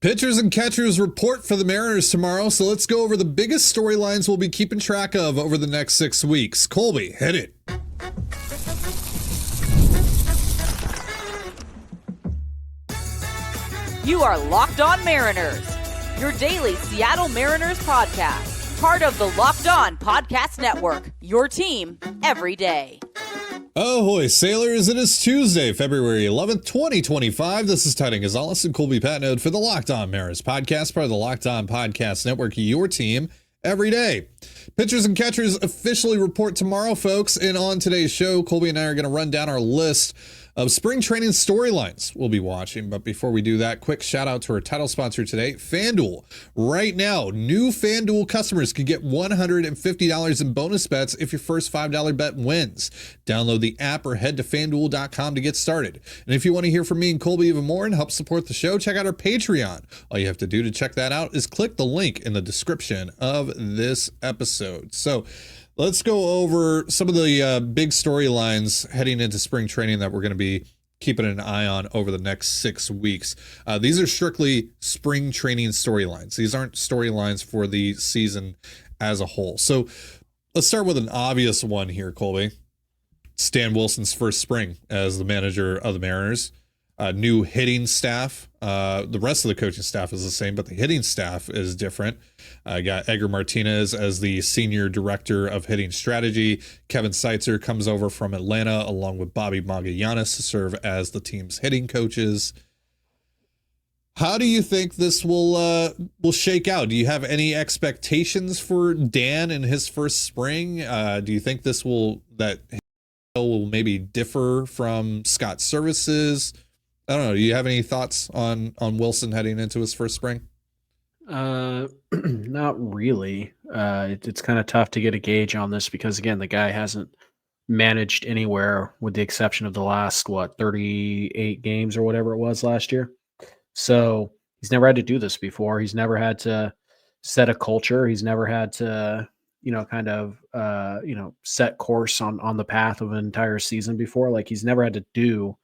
Pitchers and catchers report for the Mariners tomorrow, so let's go over the biggest storylines we'll be keeping track of over the next 6 weeks. Colby, hit it. You are Locked On Mariners, your daily Seattle Mariners podcast, part of the Locked On Podcast Network, your team every day. Ahoy, sailors. It is Tuesday, February 11th, 2025. This is Ty and Colby Patnode for the Locked On Mariners podcast, part of the Locked On Podcast Network, your team every day. Pitchers and catchers officially report tomorrow, folks. And on today's show, Colby and I are going to run down our list of spring training storylines we'll be watching. But before we do that, quick shout out to our title sponsor today, FanDuel. Right now, new FanDuel customers can get $150 in bonus bets if your first $5 bet wins. Download the app or head to FanDuel.com to get started. And if you want to hear from me and Colby even more and help support the show, check out our Patreon. All you have to do to check that out is click the link in the description of this episode. So let's go over some of the big storylines heading into spring training that we're going to be keeping an eye on over the next 6 weeks. These are strictly spring training storylines. These aren't storylines for the season as a whole. So let's start with an obvious one here, Colby. Stan Wilson's first spring as the manager of the Mariners. New hitting staff. The rest of the coaching staff is the same, but the hitting staff is different. Got Edgar Martinez as the senior director of hitting strategy. Kevin Seitzer comes over from Atlanta along with Bobby Magallanes to serve as the team's hitting coaches. How do you think this will shake out? Do you have any expectations for Dan in his first spring? Do you think that will maybe differ from Scott Service's? I don't know. Do you have any thoughts on Wilson heading into his first spring? Not really. It's kind of tough to get a gauge on this because, again, the guy hasn't managed anywhere with the exception of the last, 38 games or whatever it was last year. So he's never had to do this before. He's never had to set a culture. He's never had to, set course on the path of an entire season before. Like, he's never had to do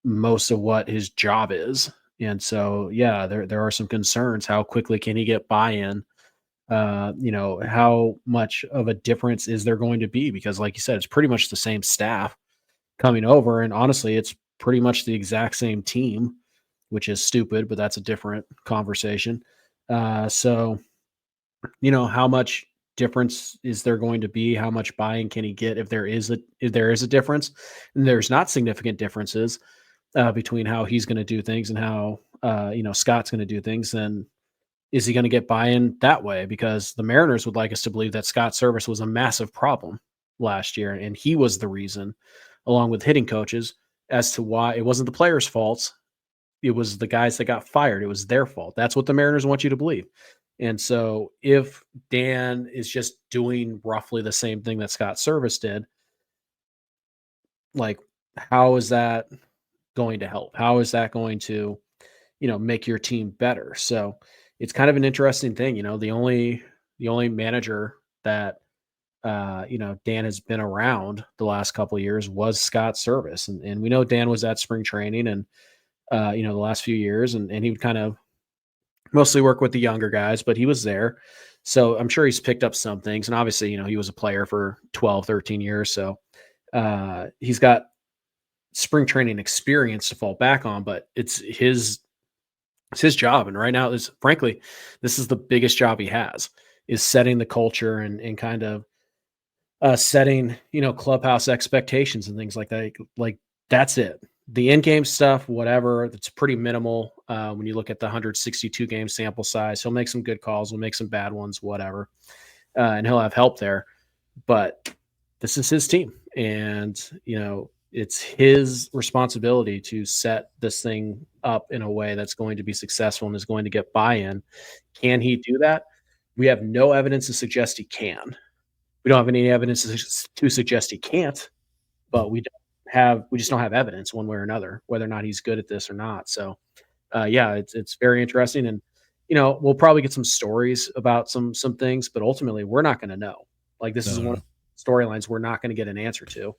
most of what his job is. And so, yeah, there are some concerns. How quickly can he get buy-in? How much of a difference is there going to be? Because like you said, it's pretty much the same staff coming over. And honestly, it's pretty much the exact same team, which is stupid, but that's a different conversation. So, how much difference is there going to be? How much buy-in can he get if there is a difference? And there's not significant differences between how he's going to do things and how Scott's going to do things, then is he going to get buy-in that way? Because the Mariners would like us to believe that Scott Service was a massive problem last year, and he was the reason, along with hitting coaches, as to why it wasn't the players' faults. It was the guys that got fired. It was their fault. That's what the Mariners want you to believe. And so if Dan is just doing roughly the same thing that Scott Service did, like, how is that going to help? How is that going to, make your team better? So it's kind of an interesting thing. The only manager that, Dan has been around the last couple of years was Scott Service. And we know Dan was at spring training and, the last few years, and he would kind of mostly work with the younger guys, but he was there. So I'm sure he's picked up some things. And obviously, he was a player for 12, 13 years. So he's got spring training experience to fall back on, but it's his job. And right now, this is the biggest job he has, is setting the culture and kind of setting, clubhouse expectations and things like that. Like, that's it. The in-game stuff, whatever, that's pretty minimal when you look at the 162 game sample size. He'll make some good calls. He'll make some bad ones, whatever. And he'll have help there. But this is his team. And, it's his responsibility to set this thing up in a way that's going to be successful and is going to get buy-in. Can he do that? We have no evidence to suggest he can. We don't have any evidence to suggest he can't, but we just don't have evidence one way or another, whether or not he's good at this or not. So, it's very interesting. And, we'll probably get some stories about some things, but ultimately we're not going to know. Like, this is one of the storylines we're not going to get an answer to.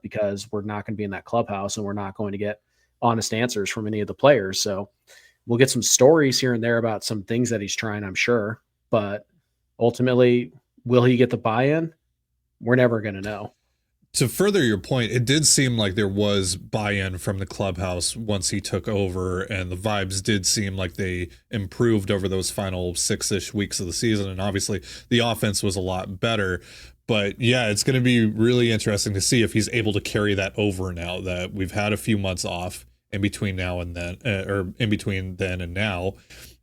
Because we're not going to be in that clubhouse and we're not going to get honest answers from any of the players. So we'll get some stories here and there about some things that he's trying, I'm sure. But ultimately, will he get the buy-in? We're never going to know. To further your point, it did seem like there was buy-in from the clubhouse once he took over, and the vibes did seem like they improved over those final 6-ish weeks of the season. And obviously the offense was a lot better. But yeah, it's going to be really interesting to see if he's able to carry that over now that we've had a few months off in between now and then, or in between then and now.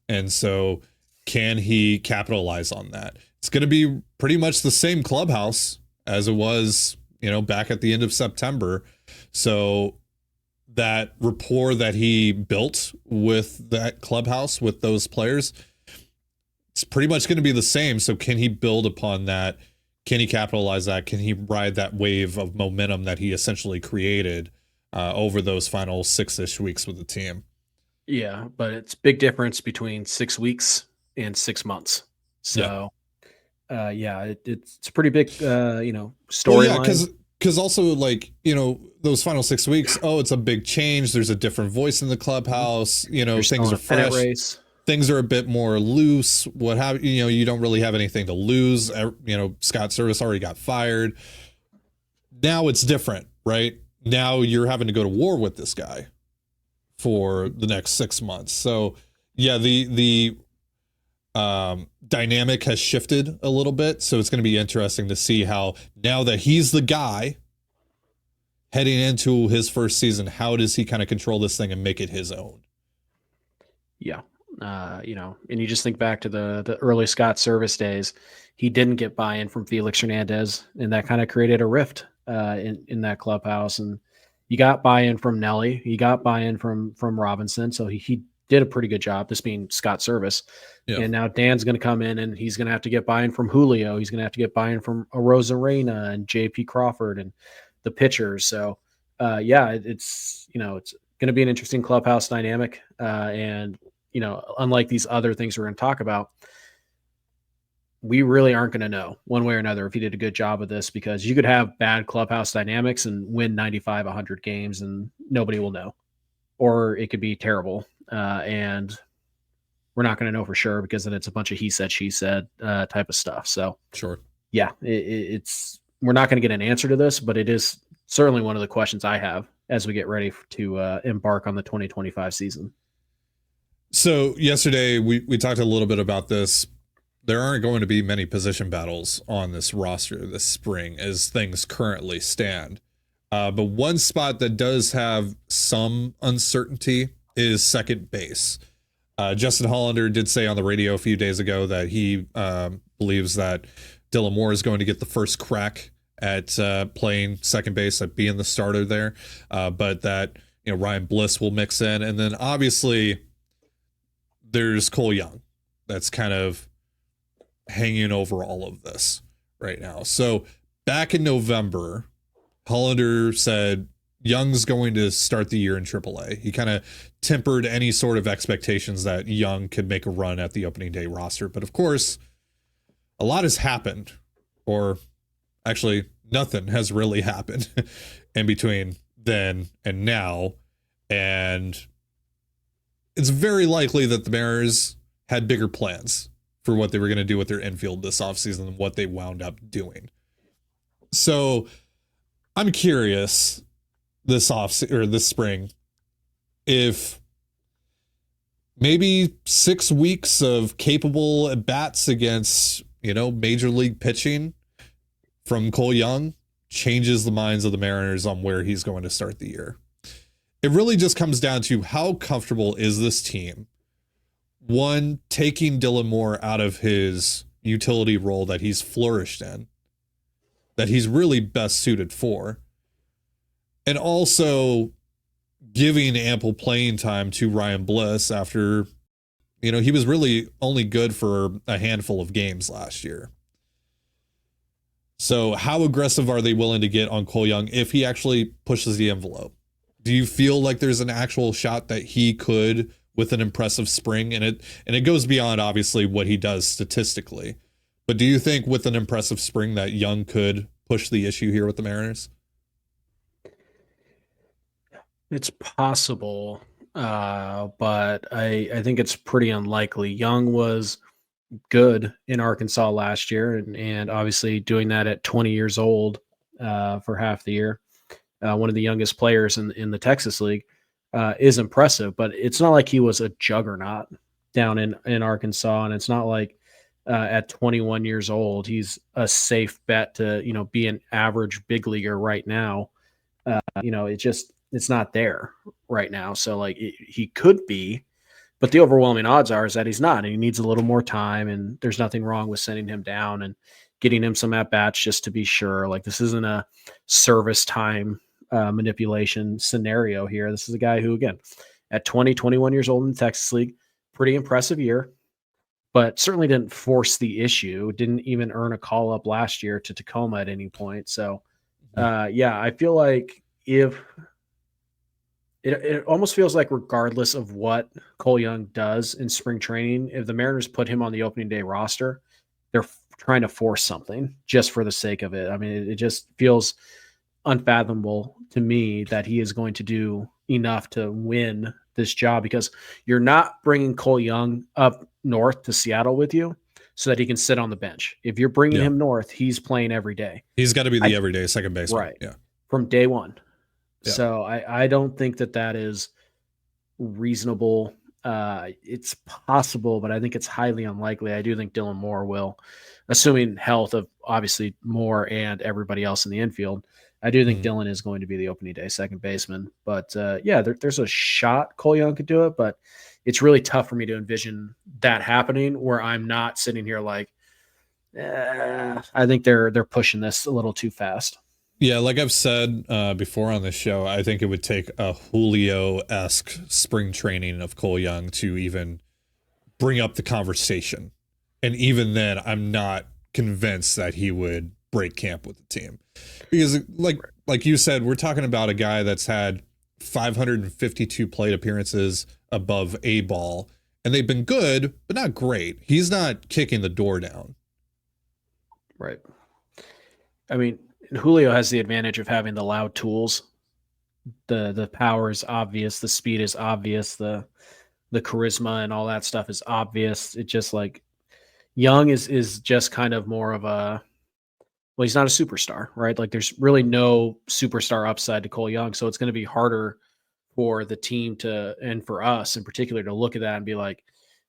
And so can he capitalize on that? It's going to be pretty much the same clubhouse as it was, back at the end of September. So that rapport that he built with that clubhouse, with those players, it's pretty much going to be the same. So can he build upon that? Can he capitalize that? Can he ride that wave of momentum that he essentially created over those final 6-ish weeks with the team? Yeah, but it's big difference between 6 weeks and 6 months. So it's a pretty big, storyline. Yeah, because also those final 6 weeks, it's a big change. There's a different voice in the clubhouse. Things are fresh. Things are a bit more loose. You don't really have anything to lose. Scott Service already got fired. Now it's different, right? Now you're having to go to war with this guy for the next 6 months. So yeah, the dynamic has shifted a little bit. So it's going to be interesting to see how, now that he's the guy heading into his first season, how does he kind of control this thing and make it his own? Yeah. And you just think back to the early Scott Service days, he didn't get buy-in from Felix Hernandez, and that kind of created a rift in that clubhouse. And you got buy-in from Nelly, he got buy-in from Robinson. So he did a pretty good job, this being Scott Service. Yeah. And now Dan's going to come in and he's going to have to get buy-in from Julio. He's going to have to get buy-in from Arozarena and JP Crawford and the pitchers. So it's going to be an interesting clubhouse dynamic. And unlike these other things we're going to talk about, we really aren't going to know one way or another if he did a good job of this, because you could have bad clubhouse dynamics and win 95, 100 games and nobody will know, or it could be terrible. And we're not going to know for sure, because then it's a bunch of he said, she said type of stuff. So sure. Yeah, we're not going to get an answer to this, but it is certainly one of the questions I have as we get ready to embark on the 2025 season. So yesterday we talked a little bit about this. There aren't going to be many position battles on this roster this spring as things currently stand. But one spot that does have some uncertainty is second base. Justin Hollander did say on the radio a few days ago that he believes that Dylan Moore is going to get the first crack at playing second base, at being the starter there. But that Ryan Bliss will mix in. And then obviously there's Cole Young that's kind of hanging over all of this right now. So back in November, Hollander said Young's going to start the year in AAA. He kind of tempered any sort of expectations that Young could make a run at the opening day roster. But of course, a lot has happened, or actually nothing has really happened in between then and now. And it's very likely that the Mariners had bigger plans for what they were going to do with their infield this offseason than what they wound up doing. So I'm curious this spring if maybe 6 weeks of capable at bats against, major league pitching from Cole Young changes the minds of the Mariners on where he's going to start the year. It really just comes down to how comfortable is this team, one, taking Dylan Moore out of his utility role that he's flourished in, that he's really best suited for, and also giving ample playing time to Ryan Bliss after, he was really only good for a handful of games last year. So how aggressive are they willing to get on Cole Young if he actually pushes the envelope? Do you feel like there's an actual shot that he could, with an impressive spring, and it goes beyond obviously what he does statistically, but do you think with an impressive spring that Young could push the issue here with the Mariners? It's possible. but I think it's pretty unlikely. Young was good in Arkansas last year, and obviously doing that at 20 years old for half the year, one of the youngest players in the Texas League, is impressive. But it's not like he was a juggernaut down in Arkansas, and it's not like at 21 years old he's a safe bet to be an average big leaguer right now. It's not there right now. So like he could be, but the overwhelming odds are is that he's not, and he needs a little more time. And there's nothing wrong with sending him down and getting him some at bats just to be sure. Like this isn't a service time manipulation scenario here. This is a guy who, again, at 20, 21 years old in the Texas League, pretty impressive year, but certainly didn't force the issue. Didn't even earn a call up last year to Tacoma at any point. So, I feel like if it almost feels like regardless of what Cole Young does in spring training, if the Mariners put him on the opening day roster, they're trying to force something just for the sake of it. I mean, it just feels unfathomable to me that he is going to do enough to win this job, because you're not bringing Cole Young up north to Seattle with you so that he can sit on the bench. If you're bringing him north, he's playing every day. He's got to be the everyday second baseman. Right. Yeah. From day one. Yeah. So I don't think that is reasonable. It's possible, but I think it's highly unlikely. I do think Dylan Moore will, assuming health of obviously Moore and everybody else in the infield. I do think Dylan is going to be the opening day second baseman. But there's a shot Cole Young could do it, but it's really tough for me to envision that happening where I'm not sitting here like, I think they're pushing this a little too fast. Yeah, like I've said before on this show, I think it would take a Julio-esque spring training of Cole Young to even bring up the conversation. And even then, I'm not convinced that he would break camp with the team. Because like you said, we're talking about a guy that's had 552 plate appearances above A ball, and they've been good, but not great. He's not kicking the door down. Right. I mean, Julio has the advantage of having the loud tools. The power is obvious. The speed is obvious. The charisma and all that stuff is obvious. It just like Young is just kind of more of a, well, he's not a superstar, right? Like there's really no superstar upside to Cole Young. So it's going to be harder for the team to, and for us in particular, to look at that and be like,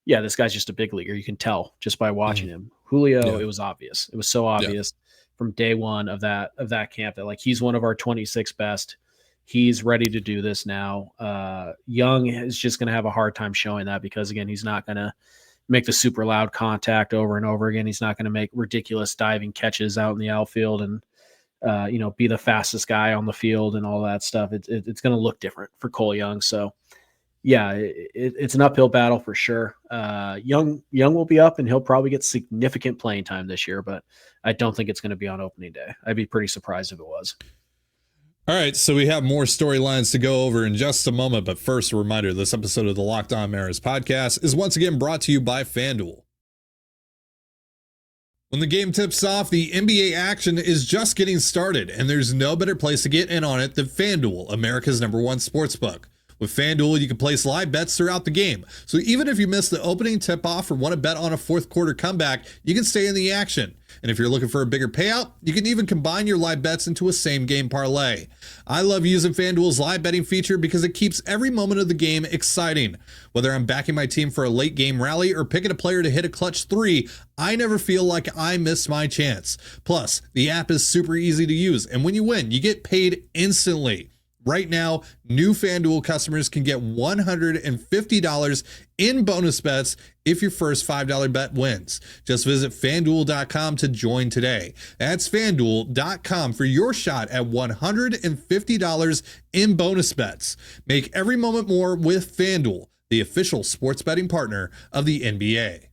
yeah, this guy's just a big leaguer. You can tell just by watching him. Julio, it was obvious. It was so obvious from day one of that camp that like he's one of our 26 best. He's ready to do this now. Young is just going to have a hard time showing that because, again, he's not going to make the super loud contact over and over again. He's not going to make ridiculous diving catches out in the outfield and, be the fastest guy on the field and all that stuff. It's going to look different for Cole Young. So, yeah, it's an uphill battle for sure. Young will be up and he'll probably get significant playing time this year, but I don't think it's going to be on opening day. I'd be pretty surprised if it was. All right, so we have more storylines to go over in just a moment, but first, a reminder, this episode of the Locked On Mariners podcast is once again brought to you by FanDuel. When the game tips off, the NBA action is just getting started, and there's no better place to get in on it than FanDuel, America's #1 sportsbook. With FanDuel, you can place live bets throughout the game. So even if you miss the opening tip-off or want to bet on a fourth quarter comeback, you can stay in the action. And if you're looking for a bigger payout, you can even combine your live bets into a same-game parlay. I love using FanDuel's live betting feature because it keeps every moment of the game exciting. Whether I'm backing my team for a late-game rally or picking a player to hit a clutch three, I never feel like I missed my chance. Plus, the app is super easy to use, and when you win, you get paid instantly. Right now, new FanDuel customers can get $150 in bonus bets if your first $5 bet wins. Just visit FanDuel.com to join today. That's FanDuel.com for your shot at $150 in bonus bets. Make every moment more with FanDuel, the official sports betting partner of the NBA.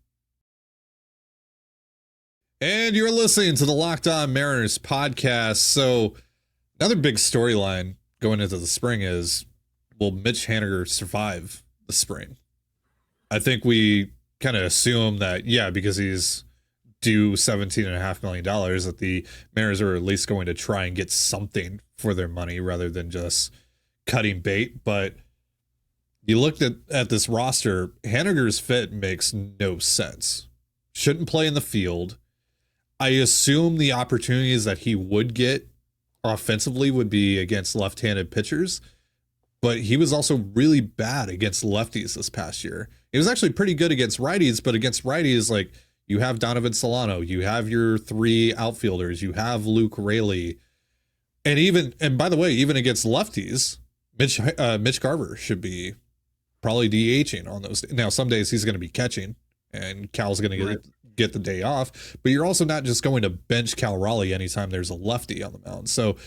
And you're listening to the Locked On Mariners podcast. So, another big storyline going into the spring is, will Mitch Haniger survive the spring? I think we kind of assume that, because he's due $17.5 million, that the Mariners are at least going to try and get something for their money rather than just cutting bait. But You looked at this roster, Haniger's fit makes no sense. Shouldn't play in the field. I assume the opportunities that he would get offensively would be against left-handed pitchers, but he was also really bad against lefties this past year. He was actually pretty good against righties, but against righties, like, you have Donovan Solano, you have your 3 outfielders, you have Luke Raley, and by the way, even against lefties, Mitch Garver should be probably DHing on those. Now, some days he's going to be catching, and Cal's going to get the day off, but you're also not just going to bench Cal Raleigh anytime there's a lefty on the mound. So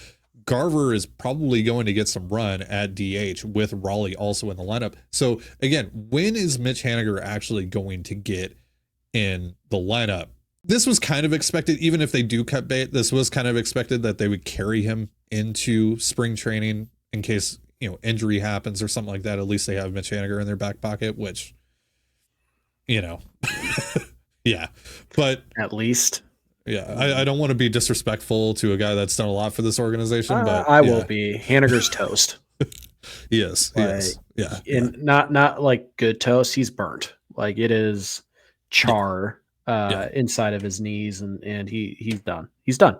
Garver is probably going to get some run at DH with Raleigh also in the lineup. So again, when is Mitch Haniger actually going to get in the lineup? This was kind of expected, even if they do cut bait, this was kind of expected that they would carry him into spring training in case, injury happens or something like that. At least they have Mitch Haniger in their back pocket, which, yeah, but at least, yeah, I don't want to be disrespectful to a guy that's done a lot for this organization, but I will be. Haniger's toast. Yes, yes, yeah, and not like good toast. He's burnt. Like, it is char inside of his knees, and he's done. He's done.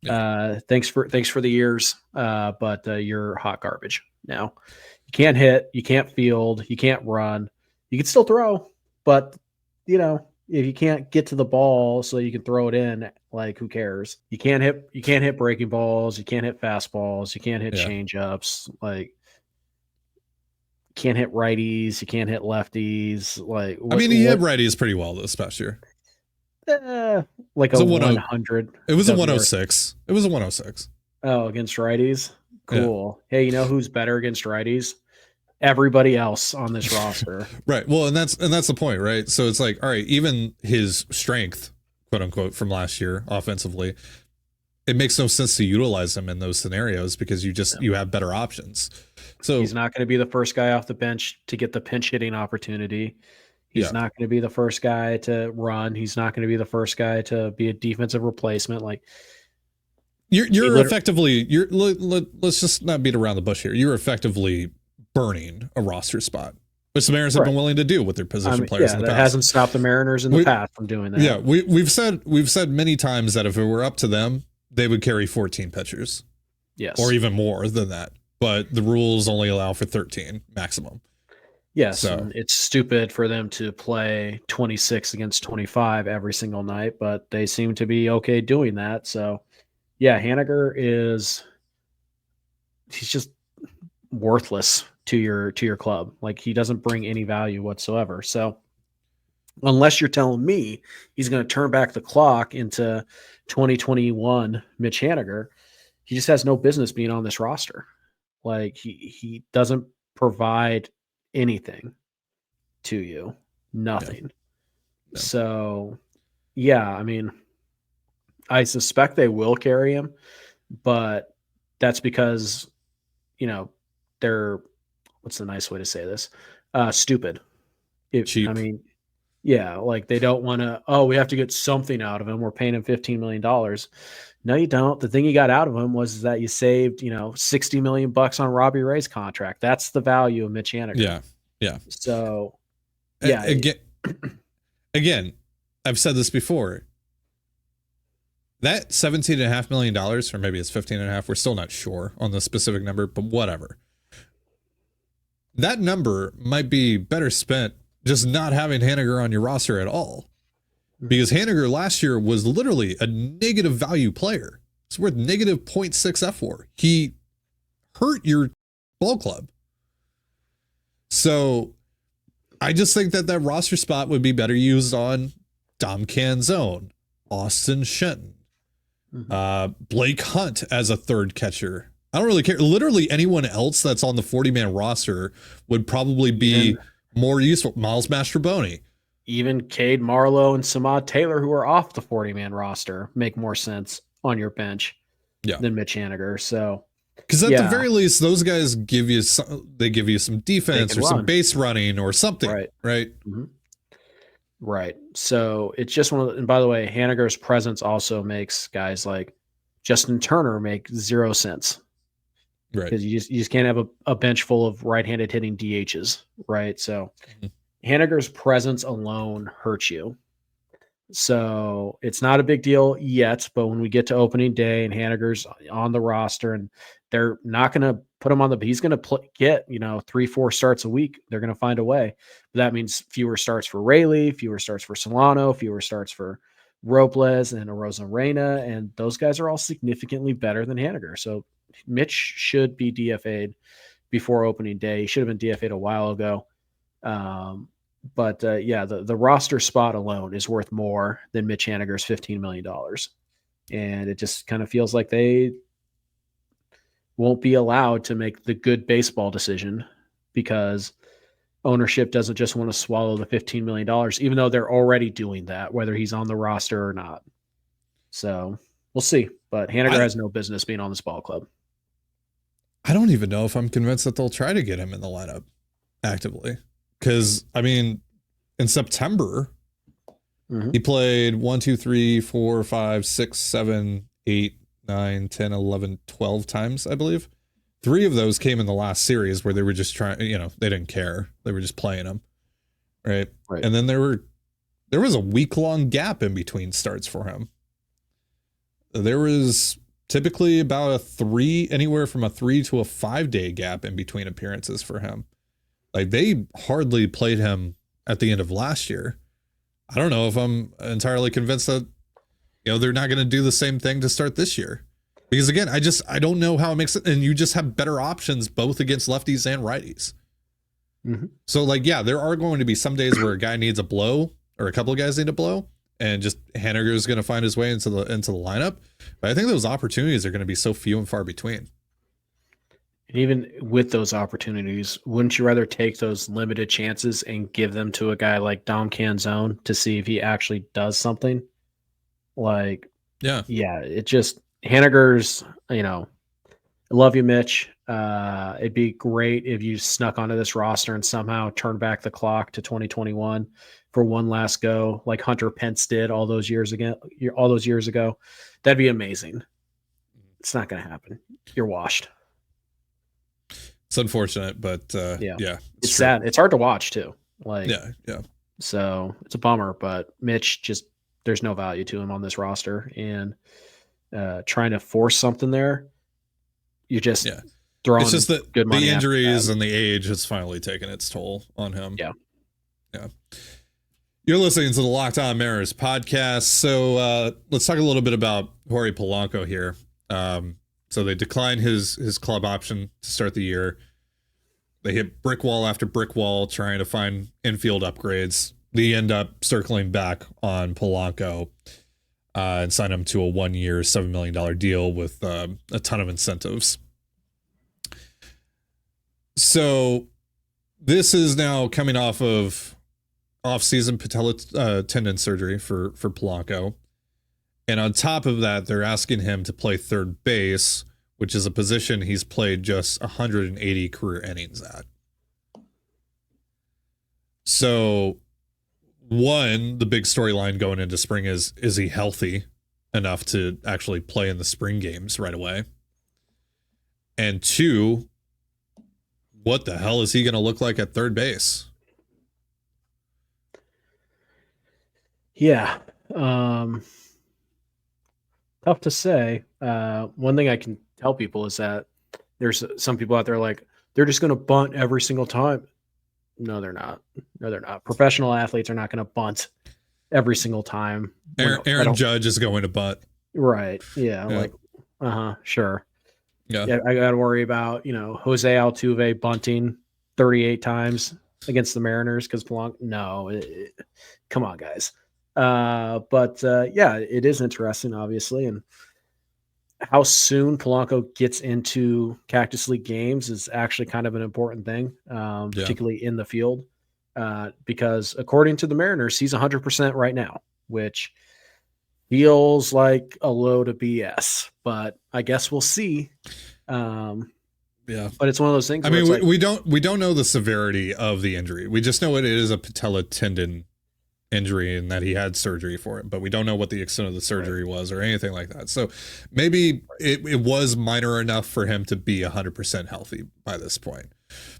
Yeah. Thanks for the years, but you're hot garbage now. You can't hit, you can't field, you can't run. You can still throw, but if you can't get to the ball so you can throw it in, like, who cares? You can't hit breaking balls, you can't hit fastballs, you can't hit change ups, like, can't hit righties, you can't hit lefties. Like, he hit righties pretty well this past year. Like a 100. It was a 106. It was a 106. Oh, against righties? Cool. Yeah. Hey, who's better against righties? Everybody else on this roster. Right. Well, and that's the point, right? So it's like, all right, even his strength, quote unquote, from last year offensively, it makes no sense to utilize him in those scenarios because you have better options. So he's not going to be the first guy off the bench to get the pinch hitting opportunity. He's not going to be the first guy to run. He's not going to be the first guy to be a defensive replacement. Like, you're effectively, let's just not beat around the bush here. You're effectively burning a roster spot, which the Mariners have been willing to do with their position players in the past. That hasn't stopped the Mariners in the past from doing that. Yeah, we've said many times that if it were up to them, they would carry 14 pitchers. Yes. Or even more than that. But the rules only allow for 13 maximum. Yes, so it's stupid for them to play 26 against 25 every single night, but they seem to be okay doing that. So, yeah, Haniger he's just worthless to your club. Like, he doesn't bring any value whatsoever. So, unless you're telling me he's going to turn back the clock into 2021 Mitch Haniger, he just has no business being on this roster. Like, he doesn't provide anything to you, nothing. Yeah. So, yeah, I suspect they will carry him, but that's because, they're, what's the nice way to say this? Stupid. Cheap. Yeah, like, they don't want to, we have to get something out of him. We're paying him $15 million. No, you don't. The thing you got out of him was that you saved, $60 million on Robbie Ray's contract. That's the value of Mitch Haniger. Yeah. Yeah. So, yeah. Again, I've said this before. That $17.5 million, or maybe it's 15.5, we're still not sure on the specific number, but whatever. That number might be better spent just not having Haniger on your roster at all. Because Haniger last year was literally a negative value player. It's worth negative 0.6 F4. He hurt your ball club. So I just think that roster spot would be better used on Dom Canzone, Austin Shenton, Blake Hunt as a third catcher. I don't really care. Literally anyone else that's on the 40-man roster would probably be more useful. Miles Mastrobuoni. Even Cade Marlowe and Samad Taylor, who are off the 40-man roster, make more sense on your bench than Mitch Haniger. So, because at the very least, those guys give you some defense or some base running or something, right? Mm-hmm. Right. So it's just one of the, and by the way, Haniger's presence also makes guys like Justin Turner make 0 cents. Right. because you just can't have a bench full of right-handed hitting DHs, right? So Haniger's presence alone hurts you. So it's not a big deal yet, but when we get to opening day and Haniger's on the roster and they're not going to put him on he's going to get, 3-4 starts a week. They're going to find a way. But that means fewer starts for Rayleigh, fewer starts for Solano, fewer starts for Robles and Arozarena. And those guys are all significantly better than Haniger. So Mitch should be DFA'd before opening day. He should have been DFA'd a while ago. But the roster spot alone is worth more than Mitch Haniger's $15 million. And it just kind of feels like they won't be allowed to make the good baseball decision because ownership doesn't just want to swallow the $15 million, even though they're already doing that, whether he's on the roster or not. So we'll see. But Haniger has no business being on this ball club. I don't even know if I'm convinced that they'll try to get him in the lineup actively. Because, I mean, in September, he played 1, 2, 3, 4, 5, 6, 7, 8, 9, 10, 11, 12 times, I believe. 3 of those came in the last series where they were just trying, they didn't care. They were just playing him. Right. And then there was a week-long gap in between starts for him. There was typically about anywhere from a 3 to a 5-day gap in between appearances for him. Like, they hardly played him at the end of last year. I don't know if I'm entirely convinced that, they're not going to do the same thing to start this year. Because again, I don't know how it makes it. And you just have better options both against lefties and righties. So there are going to be some days where a guy needs a blow or a couple of guys need a blow and just Haniger is going to find his way into the lineup. But I think those opportunities are going to be so few and far between. And even with those opportunities, wouldn't you rather take those limited chances and give them to a guy like Dom Canzone to see if he actually does something? It just Haniger's, I love you, Mitch. It'd be great if you snuck onto this roster and somehow turned back the clock to 2021 for one last go, like Hunter Pence did all those years ago. That'd be amazing. It's not going to happen. You're washed. It's unfortunate, but it's sad. It's hard to watch too. So it's a bummer, but Mitch there's no value to him on this roster, and trying to force something there, you're just throwing. It's just that good money. The injuries and the age has finally taken its toll on him. Yeah. You're listening to the Locked On Mariners podcast. So let's talk a little bit about Jorge Polanco here. So they declined his club option to start the year. They hit brick wall after brick wall trying to find infield upgrades. They end up circling back on Polanco and sign him to a 1-year, $7 million deal with a ton of incentives. So this is now coming off of off-season patella tendon surgery for Polanco. And on top of that, they're asking him to play third base, which is a position he's played just 180 career innings at. So, the big storyline going into spring is he healthy enough to actually play in the spring games right away? And 2, what the hell is he going to look like at third base? Yeah. Tough to say. One thing I can tell people is that there's some people out there they're just going to bunt every single time. No, they're not. Professional athletes are not going to bunt every single time. Aaron Judge is going to bunt. Right. Yeah. Sure. Yeah. I got to worry about, Jose Altuve bunting 38 times against the Mariners because Polanco. No, come on, guys. But it is interesting, obviously. And how soon Polanco gets into Cactus League games is actually kind of an important thing, particularly in the field, because according to the Mariners, he's 100% right now, which feels like a load of BS, but I guess we'll see. But it's one of those things. I mean, we don't know the severity of the injury. We just know it is a patella tendon injury and that he had surgery for it, but we don't know what the extent of the surgery was or anything like that. So maybe it was minor enough for him to be 100% healthy by this point.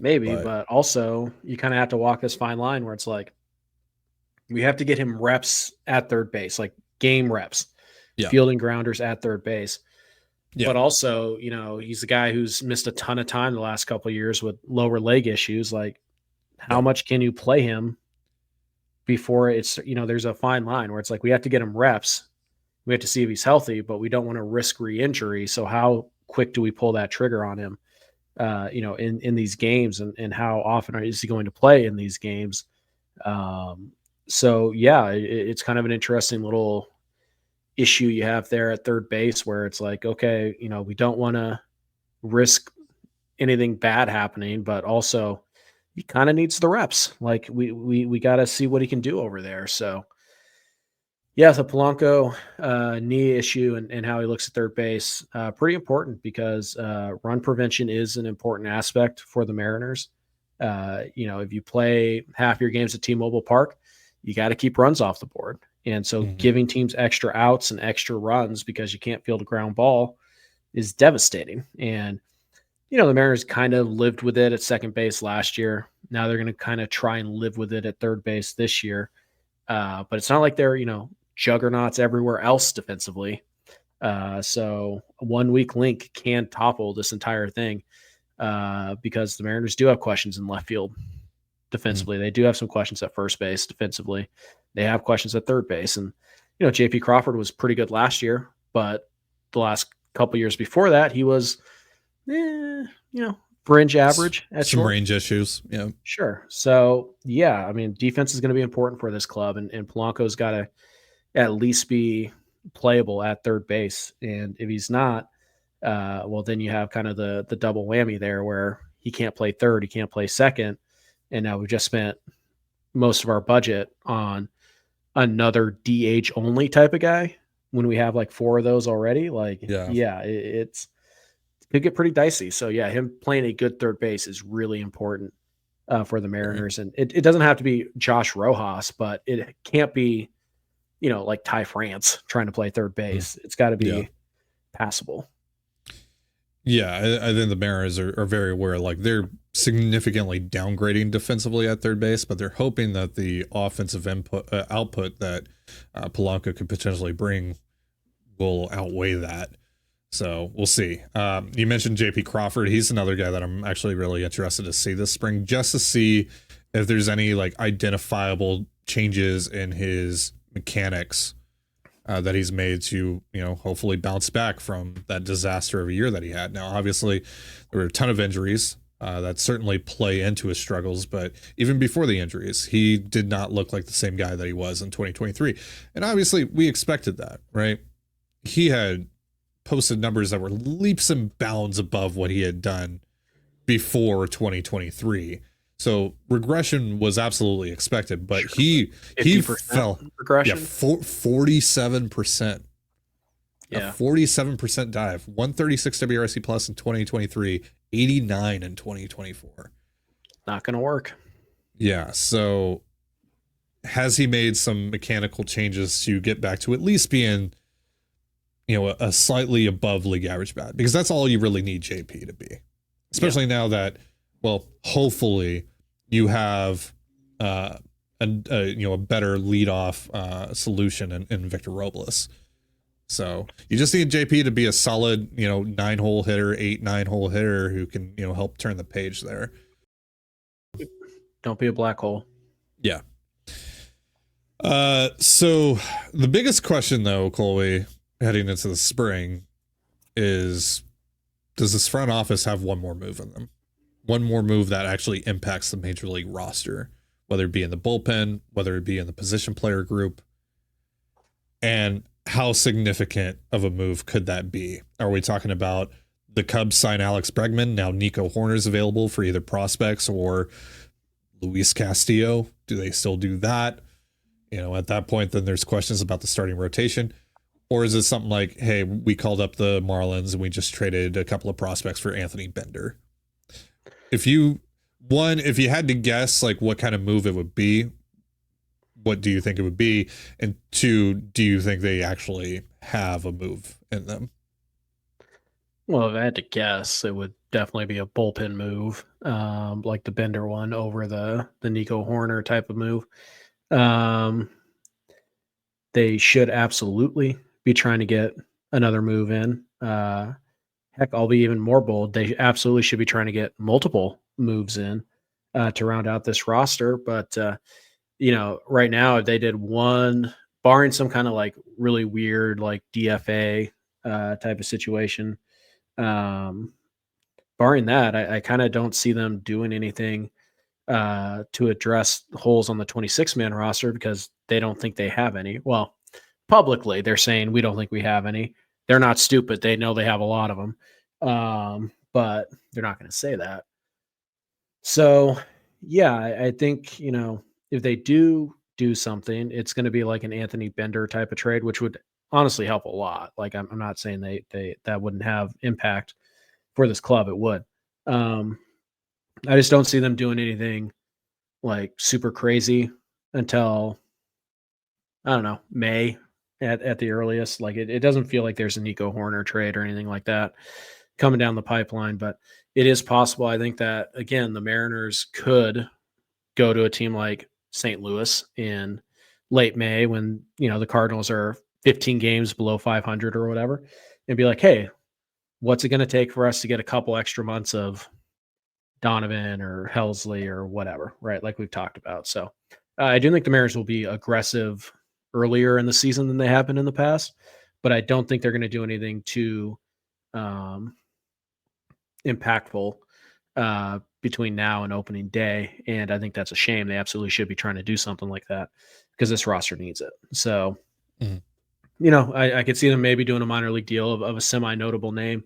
Maybe, but also you kind of have to walk this fine line where it's like, we have to get him reps at third base, like game reps, fielding grounders at third base. Yeah. But also, you know, he's the guy who's missed a ton of time the last couple of years with lower leg issues. Like, how much can you play him before it's, you know, there's a fine line where it's like, we have to get him reps. We have to see if he's healthy, but we don't want to risk re-injury. So how quick do we pull that trigger on him, you know, in these games, and how often is he going to play in these games? So yeah, it's kind of an interesting little issue you have there at third base where it's like, okay, you know, we don't want to risk anything bad happening, but also he kind of needs the reps. Like we got to see what he can do over there. So yeah, the Polanco knee issue and how he looks at third base, pretty important because run prevention is an important aspect for the Mariners. You know, if you play half your games at T-Mobile Park, you got to keep runs off the board. And so giving teams extra outs and extra runs because you can't field a ground ball is devastating. And, you know, the Mariners kind of lived with it at second base last year. Now they're going to kind of try and live with it at third base this year. But it's not like they're, you know, juggernauts everywhere else defensively. So a 1 weak link can topple this entire thing because the Mariners do have questions in left field defensively. They do have some questions at first base defensively. They have questions at third base. And, you know, JP Crawford was pretty good last year, but the last couple years before that, he was, you know, fringe average at some range issues. Yeah, sure. So yeah, I mean, defense is going to be important for this club, and Polanco's got to at least be playable at third base. And if he's not, well, then you have kind of the double whammy there where he can't play third, he can't play second. And now we've just spent most of our budget on another DH only type of guy when we have like 4 of those already. Like, it could get pretty dicey. So yeah, him playing a good third base is really important for the Mariners. And it doesn't have to be Josh Rojas, but it can't be, you know, like Ty France trying to play third base. It's got to be passable. Yeah, I think the Mariners are very aware. Like, they're significantly downgrading defensively at third base, but they're hoping that the offensive output that Polanco could potentially bring will outweigh that. So we'll see. You mentioned JP Crawford. He's another guy that I'm actually really interested to see this spring, just to see if there's any like identifiable changes in his mechanics that he's made to, you know, hopefully bounce back from that disaster of a year that he had. Now, obviously, there were a ton of injuries that certainly play into his struggles, but even before the injuries, he did not look like the same guy that he was in 2023. And obviously, we expected that, right? He had posted numbers that were leaps and bounds above what he had done before 2023. So regression was absolutely expected, but he fell regression. 47%. Yeah. A 47% dive, 136 WRC plus in 2023, 89 in 2024. Not going to work. Yeah. So has he made some mechanical changes to get back to at least being, you know, a slightly above league average bat? Because that's all you really need JP to be, especially now that, well, hopefully you have a better leadoff solution in Victor Robles. So you just need JP to be a solid, you know, 9-hole hitter, 8-9-hole hitter who can, you know, help turn the page there. Don't be a black hole. Yeah. So the biggest question though, Colby, heading into the spring is, does this front office have one more move in them? One more move that actually impacts the major league roster, whether it be in the bullpen, whether it be in the position player group, and how significant of a move could that be? Are we talking about the Cubs sign Alex Bregman? Now Nico Horner's available for either prospects or Luis Castillo. Do they still do that? You know, at that point, then there's questions about the starting rotation. Or is it something like, hey, we called up the Marlins and we just traded a couple of prospects for Anthony Bender? If you had to guess like what kind of move it would be, what do you think it would be? And two, do you think they actually have a move in them? Well, if I had to guess, it would definitely be a bullpen move, like the Bender one over the Nico Horner type of move. Um, they should absolutely be trying to get another move in. Heck, I'll be even more bold. They absolutely should be trying to get multiple moves in to round out this roster. But right now, if they did one, barring some kind of like really weird like DFA type of situation, um, barring that, I kind of don't see them doing anything to address holes on the 26-man roster because they don't think they have any. Well, publicly, they're saying we don't think we have any. They're not stupid. They know they have a lot of them, but they're not going to say that. So, yeah, I think if they do something, it's going to be like an Anthony Bender type of trade, which would honestly help a lot. Like I'm not saying they that wouldn't have impact for this club. It would. I just don't see them doing anything like super crazy until I don't know, May at the earliest. Like it doesn't feel like there's a Nico Horner trade or anything like that coming down the pipeline, but it is possible. I think that again, the Mariners could go to a team like St. Louis in late May when, the Cardinals are 15 games below 500 or whatever, and be like, hey, what's it going to take for us to get a couple extra months of Donovan or Helsley or whatever, right? Like we've talked about. So I do think the Mariners will be aggressive earlier in the season than they have been in the past, but I don't think they're going to do anything too impactful between now and opening day. And I think that's a shame. They absolutely should be trying to do something like that because this roster needs it. So, I could see them maybe doing a minor league deal of a semi-notable name.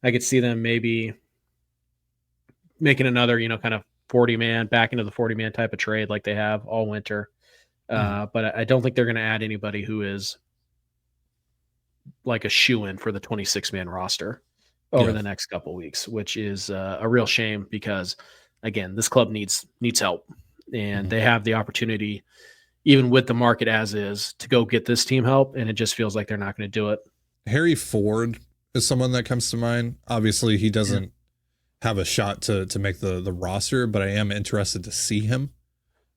I could see them maybe making another, kind of 40-man back into the 40-man type of trade like they have all winter. But I don't think they're going to add anybody who is like a shoo-in for the 26-man roster over the next couple of weeks, which is a real shame because, again, this club needs help, and they have the opportunity, even with the market as is, to go get this team help, and it just feels like they're not going to do it. Harry Ford is someone that comes to mind. Obviously, he doesn't have a shot to make the roster, but I am interested to see him.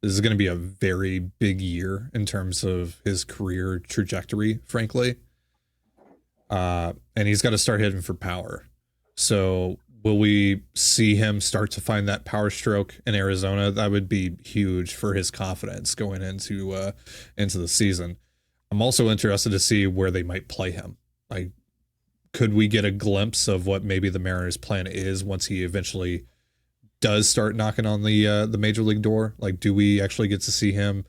This is going to be a very big year in terms of his career trajectory, frankly. And he's got to start hitting for power. So will we see him start to find that power stroke in Arizona? That would be huge for his confidence going into the season. I'm also interested to see where they might play him. Like, could we get a glimpse of what maybe the Mariners' plan is once he eventually does start knocking on the major league door? Like, do we actually get to see him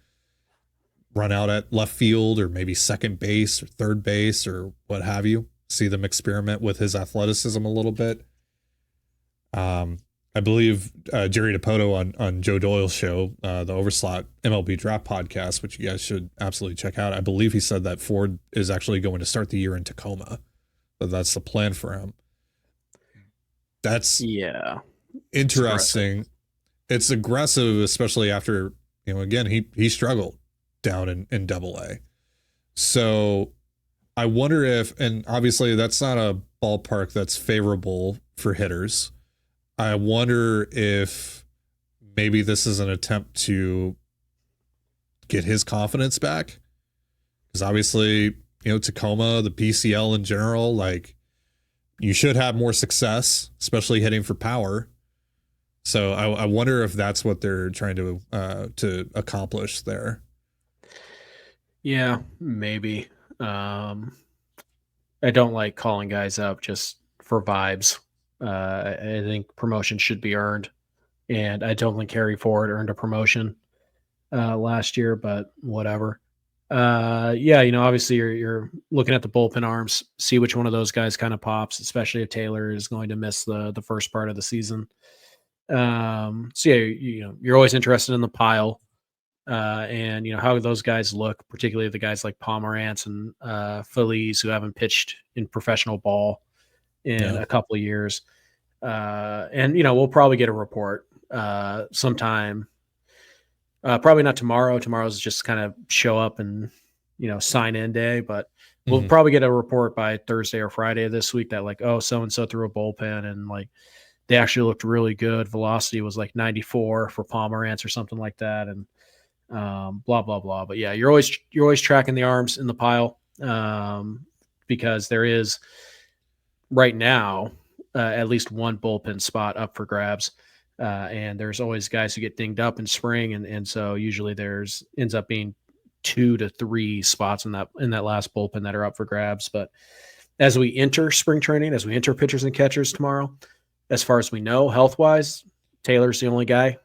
run out at left field or maybe second base or third base or what have you? See them experiment with his athleticism a little bit. I believe Jerry DiPoto on Joe Doyle's show, the Overslot MLB Draft Podcast, which you guys should absolutely check out. I believe he said that Ford is actually going to start the year in Tacoma. That's the plan for him. That's interesting. It's aggressive, especially after, again, he struggled down in Double-A. So I wonder if, and obviously that's not a ballpark that's favorable for hitters. I wonder if maybe this is an attempt to get his confidence back. Because obviously, Tacoma, the PCL in general, like, you should have more success, especially hitting for power. So I wonder if that's what they're trying to accomplish there. Yeah, maybe. I don't like calling guys up just for vibes. I think promotion should be earned, and I don't think Harry Ford earned a promotion last year, but whatever. Obviously you're looking at the bullpen arms, see which one of those guys kind of pops, especially if Taylor is going to miss the first part of the season. You're always interested in the pile, and how those guys look, particularly the guys like Pomerantz and Feliz, who haven't pitched in professional ball in a couple of years. We'll probably get a report sometime Probably not tomorrow. Tomorrow's just kind of show up and, sign in day, but we'll Mhm. probably get a report by Thursday or Friday of this week that like, oh, so-and-so threw a bullpen and like they actually looked really good. Velocity was like 94 for Pomerantz or something like that. And blah, blah, blah. But yeah, you're always tracking the arms in the pile because there is right now at least one bullpen spot up for grabs. And there's always guys who get dinged up in spring. And so usually ends up being 2 to 3 spots in that last bullpen that are up for grabs. But as we enter spring training, as we enter pitchers and catchers tomorrow, as far as we know, health-wise, Taylor's the only guy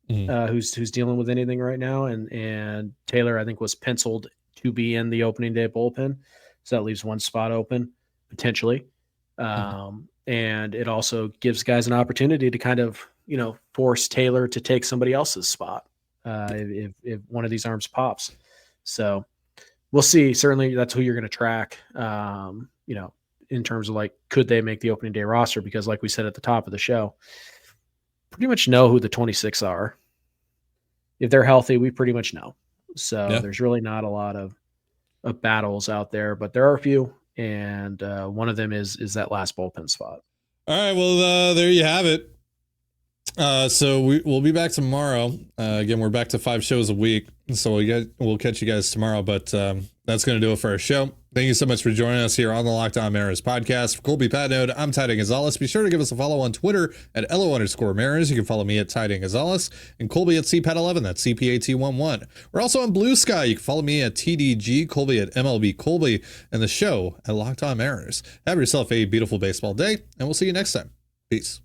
who's dealing with anything right now. And Taylor, I think, was penciled to be in the opening day bullpen. So that leaves one spot open potentially. And it also gives guys an opportunity to kind of, force Taylor to take somebody else's spot if one of these arms pops. So we'll see. Certainly that's who you're going to track, in terms of like, could they make the opening day roster? Because like we said at the top of the show, pretty much know who the 26 are. If they're healthy, we pretty much know. So there's really not a lot of battles out there, but there are a few. And one of them is that last bullpen spot. All right. Well, there you have it. So we'll be back tomorrow. Again, we're back to 5 shows a week. So we'll catch you guys tomorrow, but that's going to do it for our show. Thank you so much for joining us here on the Locked On Mariners podcast. For Colby Patnode, I'm Ty and Gonzalez. Be sure to give us a follow on Twitter at @LO_Mariners. You can follow me at Ty and Gonzalez and Colby at CPAT11. That's CPAT11. We're also on Blue Sky. You can follow me at TDG, Colby at MLB Colby, and the show at Locked On Mariners. Have yourself a beautiful baseball day, and we'll see you next time. Peace.